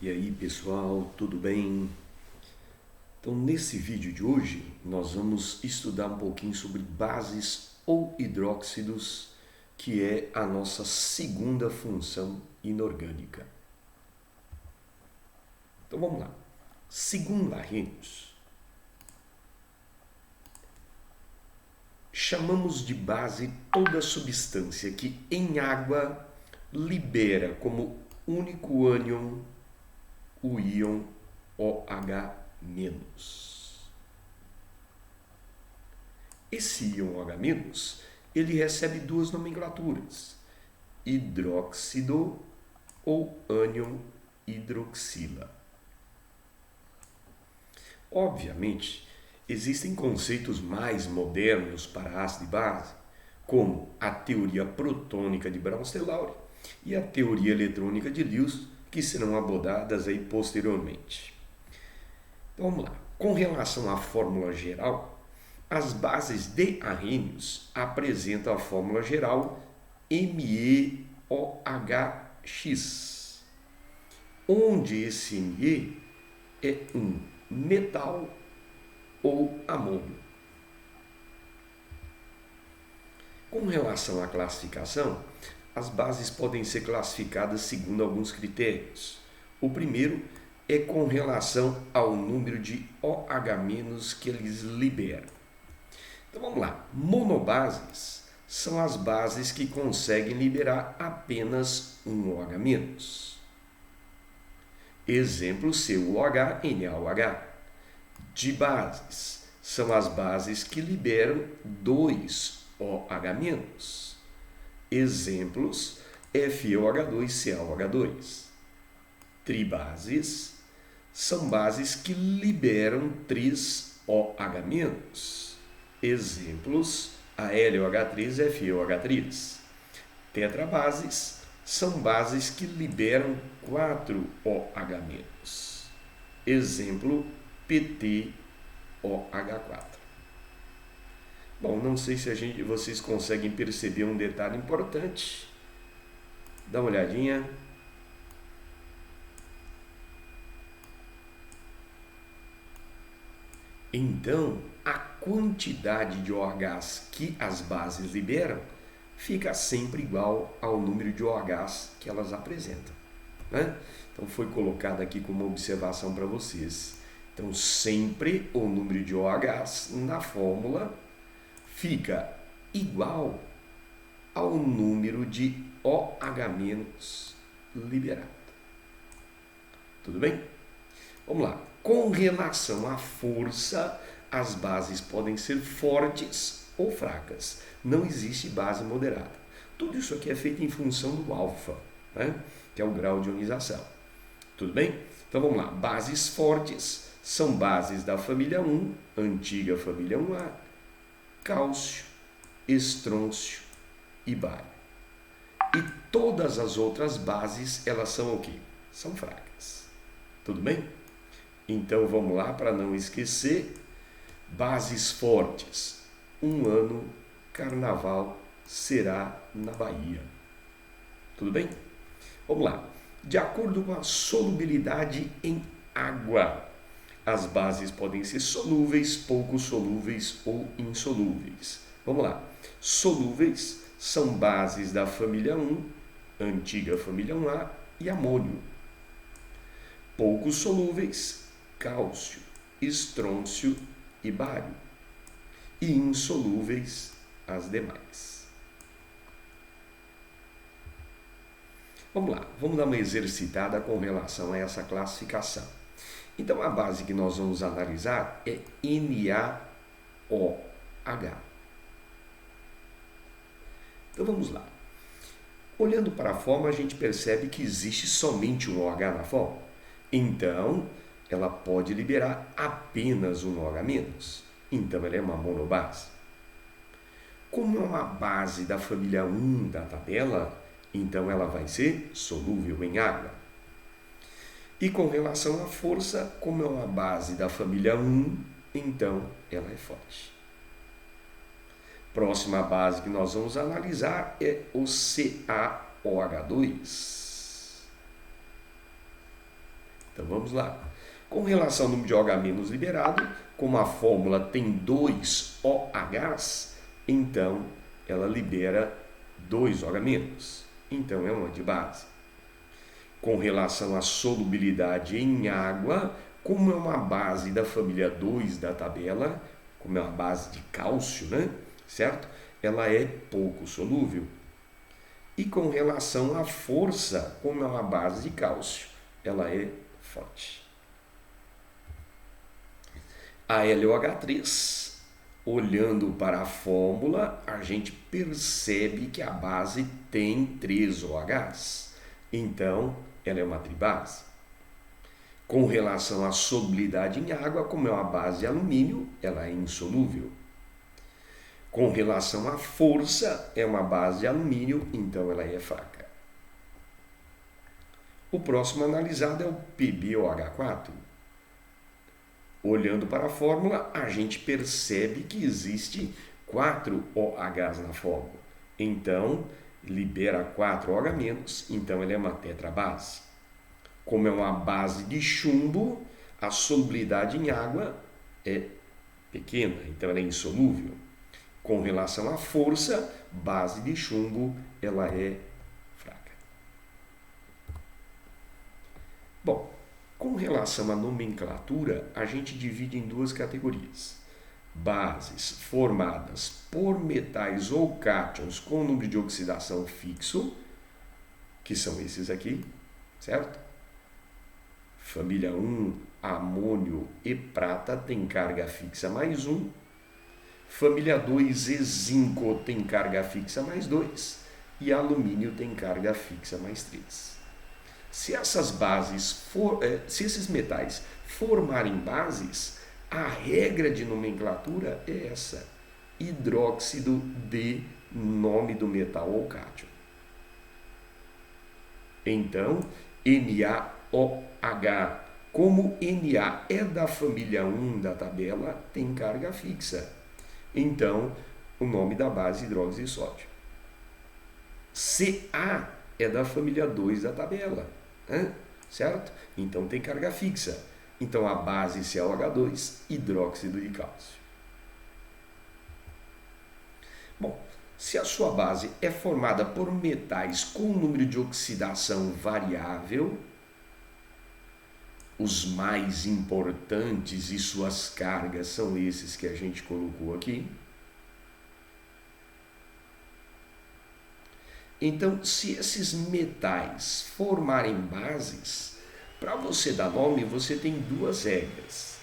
E aí pessoal, tudo bem? Então nesse vídeo de hoje nós vamos estudar um pouquinho sobre bases ou hidróxidos, que é a nossa segunda função inorgânica. Então vamos lá. Segundo Arrhenius, chamamos de base toda substância que em água libera como único ânion o íon OH-. Esse íon OH-, ele recebe duas nomenclaturas: hidróxido ou ânion hidroxila. Obviamente, existem conceitos mais modernos para ácido e base, como a teoria protônica de Braunstelauer e a teoria eletrônica de Lewis, que serão abordadas aí posteriormente. Então vamos lá. Com relação à fórmula geral, as bases de Arrhenius apresentam a fórmula geral MEOHX, onde esse Me é um metal ou amônio. Com relação à classificação, as bases podem ser classificadas segundo alguns critérios. O primeiro é com relação ao número de OH- que eles liberam. Então vamos lá. Monobases são as bases que conseguem liberar apenas um OH-. Exemplo: CuOH, NaOH. Dibases são as bases que liberam dois OH-. Exemplos: FeOH2, CaOH2. Tribases são bases que liberam três OH-. Exemplos: AlOH3, FeOH3. Tetrabases são bases que liberam 4 OH-. Exemplo: PtOH4. Bom, não sei se vocês conseguem perceber um detalhe importante. Dá uma olhadinha. Então, a quantidade de OHs que as bases liberam fica sempre igual ao número de OHs que elas apresentam, né? Então foi colocado aqui como observação para vocês. Então sempre o número de OHs na fórmula fica igual ao número de OH- liberado. Tudo bem? Vamos lá. Com relação à força, as bases podem ser fortes ou fracas. Não existe base moderada. Tudo isso aqui é feito em função do alfa, né? Que é o grau de ionização. Tudo bem? Então vamos lá. Bases fortes são bases da família 1, antiga família 1A, cálcio, estrôncio e bário. E todas as outras bases, elas são o quê? São fracas. Tudo bem? Então vamos lá, para não esquecer. Bases fortes: um ano, carnaval será na Bahia. Tudo bem? Vamos lá. De acordo com a solubilidade em água, as bases podem ser solúveis, pouco solúveis ou insolúveis. Vamos lá. Solúveis são bases da família 1, antiga família 1A, e amônio. Pouco solúveis: cálcio, estrôncio e bário. E insolúveis, as demais. Vamos lá, vamos dar uma exercitada com relação a essa classificação. Então a base que nós vamos analisar é NaOH. Então vamos lá. Olhando para a forma, a gente percebe que existe somente um OH na forma. Então, ela pode liberar apenas um OH-. Então, ela é uma monobase. Como é uma base da família 1 da tabela, então ela vai ser solúvel em água. E com relação à força, como é uma base da família 1, então ela é forte. Próxima base que nós vamos analisar é o CaOH2. Então vamos lá. Com relação ao número de OH- liberado, como a fórmula tem 2 OHs, então ela libera 2 OH-. Então é uma antibase. Com relação à solubilidade em água, como é uma base da família 2 da tabela, como é uma base de cálcio, né? Certo? Ela é pouco solúvel. E com relação à força, como é uma base de cálcio, ela é forte. A LOH3, olhando para a fórmula, a gente percebe que a base tem 3 OHs. Então, ela é uma tribase. Com relação à solubilidade em água, como é uma base de alumínio, ela é insolúvel. Com relação à força, é uma base de alumínio, então ela é fraca. O próximo analisado é o PbOH4. Olhando para a fórmula, a gente percebe que existe 4 OHs na fórmula. Então, libera 4 OH-, então ela é uma tetrabase. Como é uma base de chumbo, a solubilidade em água é pequena, então ela é insolúvel. Com relação à força, base de chumbo, ela é fraca. Bom, com relação à nomenclatura, a gente divide em 2 categorias. Bases formadas por metais ou cátions com número de oxidação fixo, que são esses aqui, certo? Família 1, amônio e prata tem carga fixa mais 1. Família 2 e zinco tem carga fixa mais 2. E alumínio tem carga fixa mais 3. Se esses metais formarem bases, a regra de nomenclatura é essa: hidróxido de nome do metal ou cátion. Então, NaOH, como Na é da família 1 da tabela, tem carga fixa. Então, o nome da base é hidróxido de sódio. Ca é da família 2 da tabela, certo? Então tem carga fixa. Então a base CaOH2, hidróxido de cálcio. Bom, se a sua base é formada por metais com número de oxidação variável, os mais importantes e suas cargas são esses que a gente colocou aqui. Então, se esses metais formarem bases, para você dar nome, você tem 2 regras.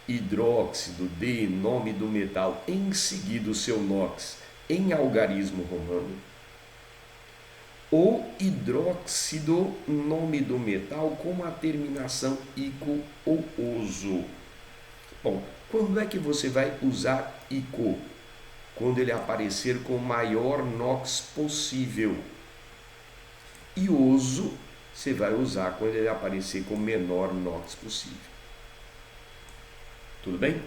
Hidróxido de nome do metal, em seguida o seu NOx em algarismo romano. Ou hidróxido nome do metal com a terminação ico ou oso. Bom, quando é que você vai usar ico? Quando ele aparecer com o maior NOx possível. E oso você vai usar quando ele aparecer com o menor NOx possível. Tudo bem?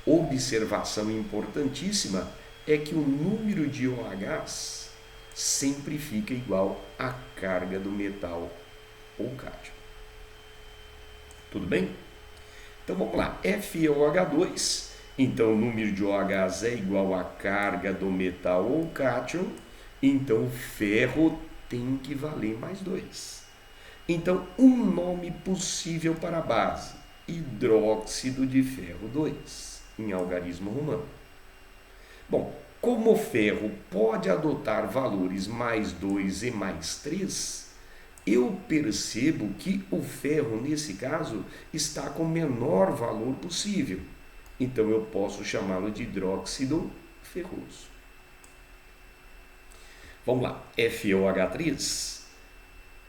Observação importantíssima é que o número de OHs sempre fica igual à carga do metal ou cátion. Tudo bem? Então vamos lá. FeOH2. Então, o número de OHs é igual à carga do metal ou cátion. Então, o ferro tem que valer mais 2. Então, um nome possível para a base: hidróxido de ferro 2, em algarismo romano. Bom, como o ferro pode adotar valores mais 2 e mais 3, eu percebo que o ferro, nesse caso, está com o menor valor possível. Então, eu posso chamá-lo de hidróxido ferroso. Vamos lá, FeOH3.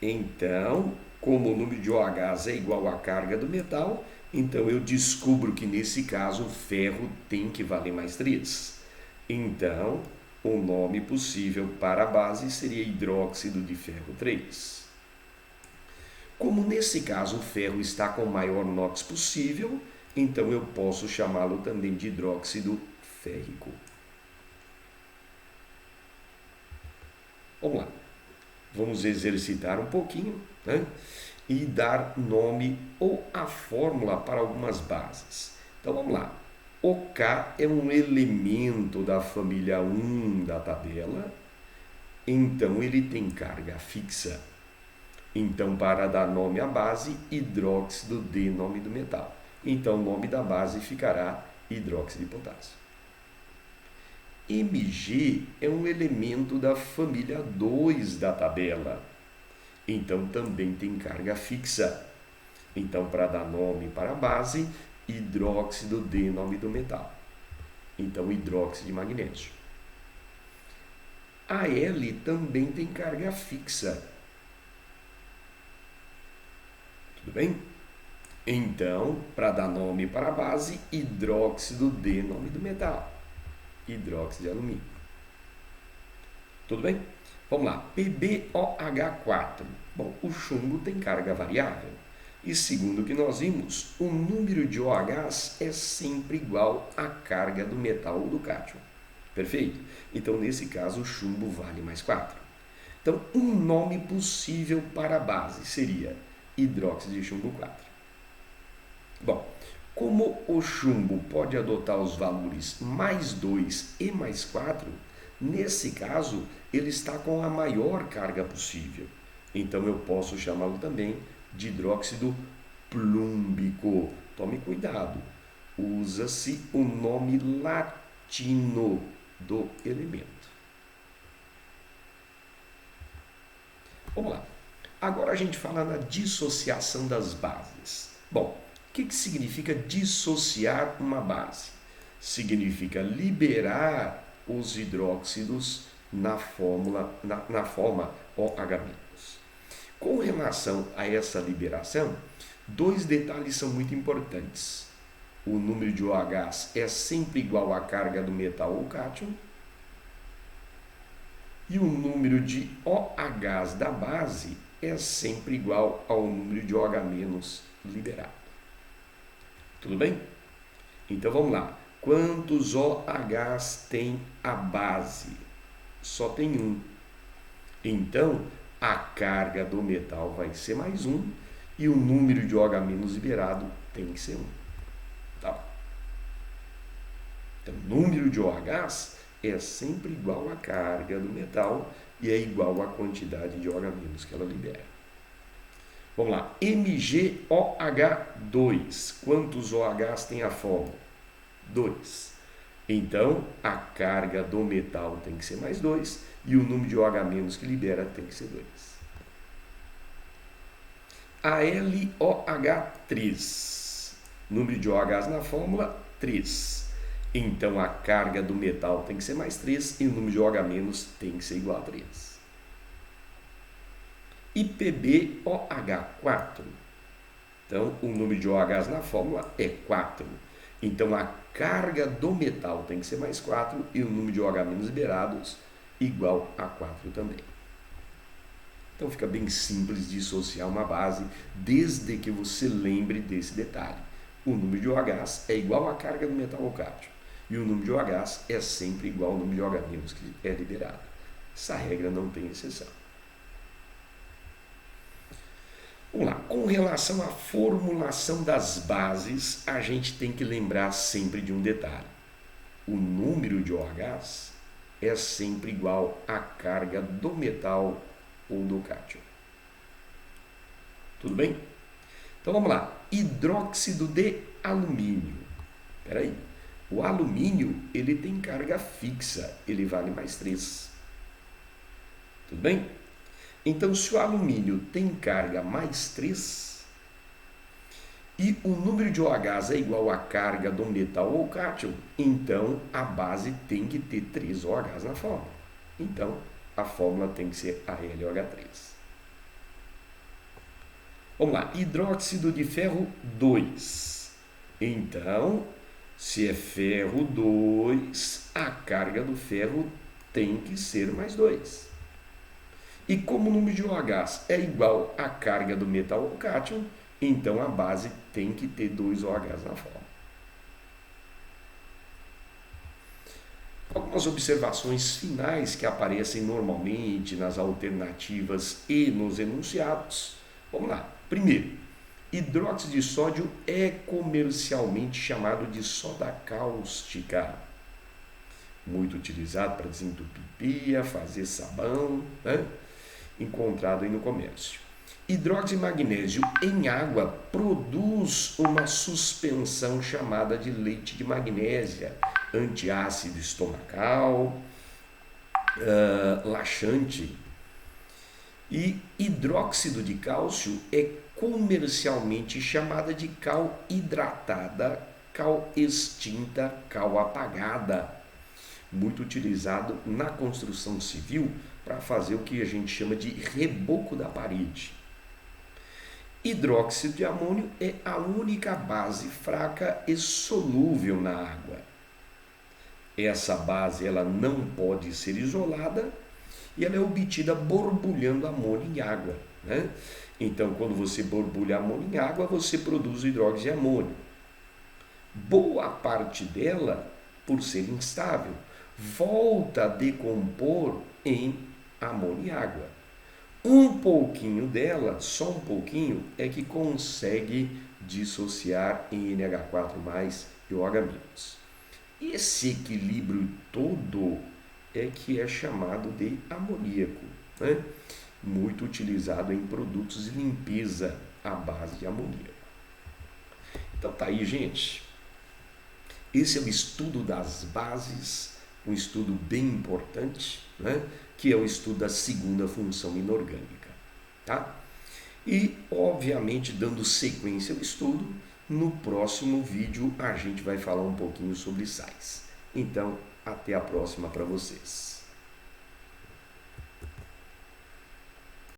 Então, como o número de OHs é igual à carga do metal, então eu descubro que, nesse caso, o ferro tem que valer mais 3. Então, o nome possível para a base seria hidróxido de ferro 3. Como nesse caso o ferro está com o maior NOx possível, então eu posso chamá-lo também de hidróxido férrico. Vamos lá, vamos exercitar um pouquinho, né? e dar nome ou a fórmula para algumas bases. Então vamos lá. O K é um elemento da família 1 da tabela, então ele tem carga fixa. Então, para dar nome à base, hidróxido de nome do metal. Então, o nome da base ficará hidróxido de potássio. Mg é um elemento da família 2 da tabela. Então, também tem carga fixa. Então, para dar nome para a base, hidróxido de nome do metal. Então, hidróxido de magnésio. Al também tem carga fixa. Tudo bem? Então, para dar nome para a base, hidróxido de nome do metal. Hidróxido de alumínio. Tudo bem? Vamos lá. PbOH4. Bom, o chumbo tem carga variável. E segundo o que nós vimos, o número de OHs é sempre igual à carga do metal ou do cátion. Perfeito? Então, nesse caso, o chumbo vale mais 4. Então, um nome possível para a base seria hidróxido de chumbo 4. Bom, como o chumbo pode adotar os valores mais 2 e mais 4, nesse caso, ele está com a maior carga possível. Então, eu posso chamá-lo também de hidróxido plúmbico. Tome cuidado, usa-se o nome latino do elemento. Vamos lá. Agora a gente fala na dissociação das bases. Bom, o que significa dissociar uma base? Significa liberar os hidróxidos na forma OH-. Com relação a essa liberação, dois detalhes são muito importantes. O número de OHs é sempre igual à carga do metal ou cátion, e o número de OHs da base é sempre igual ao número de OH- liberado. Tudo bem? Então vamos lá. Quantos OHs tem a base? Só tem um. Então, a carga do metal vai ser mais 1 e o número de OH- liberado tem que ser 1. Tá? Então, o número de OHs é sempre igual à carga do metal e é igual à quantidade de OH- que ela libera. Vamos lá. MgOH2. Quantos OHs tem a fórmula? 2. Então, a carga do metal tem que ser mais 2 e o número de OH- que libera tem que ser 2. AlOH3. Número de OHs na fórmula, 3. Então, a carga do metal tem que ser mais 3 e o número de OH- tem que ser igual a 3. E PbOH4. Então, o número de OHs na fórmula é 4. Então, a carga do metal tem que ser mais 4 e o número de OH- liberados igual a 4 também. Então, fica bem simples dissociar uma base, desde que você lembre desse detalhe. O número de OHs é igual à carga do metal ou cátion. E o número de OHs é sempre igual ao número de OH- que é liberado. Essa regra não tem exceção. Vamos lá. Com relação à formulação das bases, a gente tem que lembrar sempre de um detalhe. O número de OHs é sempre igual à carga do metal ou do cátion. Tudo bem? Então vamos lá. Hidróxido de alumínio. Espera aí. O alumínio, ele tem carga fixa, ele vale mais 3. Tudo bem? Então, se o alumínio tem carga mais 3 e o número de OHs é igual à carga do metal ou cátion, então a base tem que ter 3 OHs na fórmula. Então, a fórmula tem que ser AlOH3. Vamos lá. Hidróxido de ferro 2. Então, se é ferro 2, a carga do ferro tem que ser mais 2. E como o número de OHs é igual à carga do metal ou cátion, então a base tem que ter 2 OHs na fórmula. Algumas observações finais que aparecem normalmente nas alternativas e nos enunciados. Vamos lá. Primeiro, hidróxido de sódio é comercialmente chamado de soda cáustica, muito utilizado para desentupir pia, fazer sabão, né? Encontrado aí no comércio. Hidróxido de magnésio em água produz uma suspensão chamada de leite de magnésia, antiácido estomacal, laxante. E hidróxido de cálcio é comercialmente chamada de cal hidratada, cal extinta, cal apagada, muito utilizado na construção civil para fazer o que a gente chama de reboco da parede. Hidróxido de amônio é a única base fraca e solúvel na água. Essa base ela não pode ser isolada e ela é obtida borbulhando amônio em água, né? Então, quando você borbulha amônio em água, você produz o hidróxido de amônio. Boa parte dela, por ser instável, volta a decompor em amônio e água. Um pouquinho dela, só um pouquinho, é que consegue dissociar em NH4+, e OH-. Esse equilíbrio todo é que é chamado de amoníaco, né? Muito utilizado em produtos de limpeza à base de amoníaco. Então tá aí, gente. Esse é o estudo das bases, um estudo bem importante, né? Que é o estudo da segunda função inorgânica, tá? E, obviamente, dando sequência ao estudo, no próximo vídeo a gente vai falar um pouquinho sobre sais. Então, até a próxima para vocês.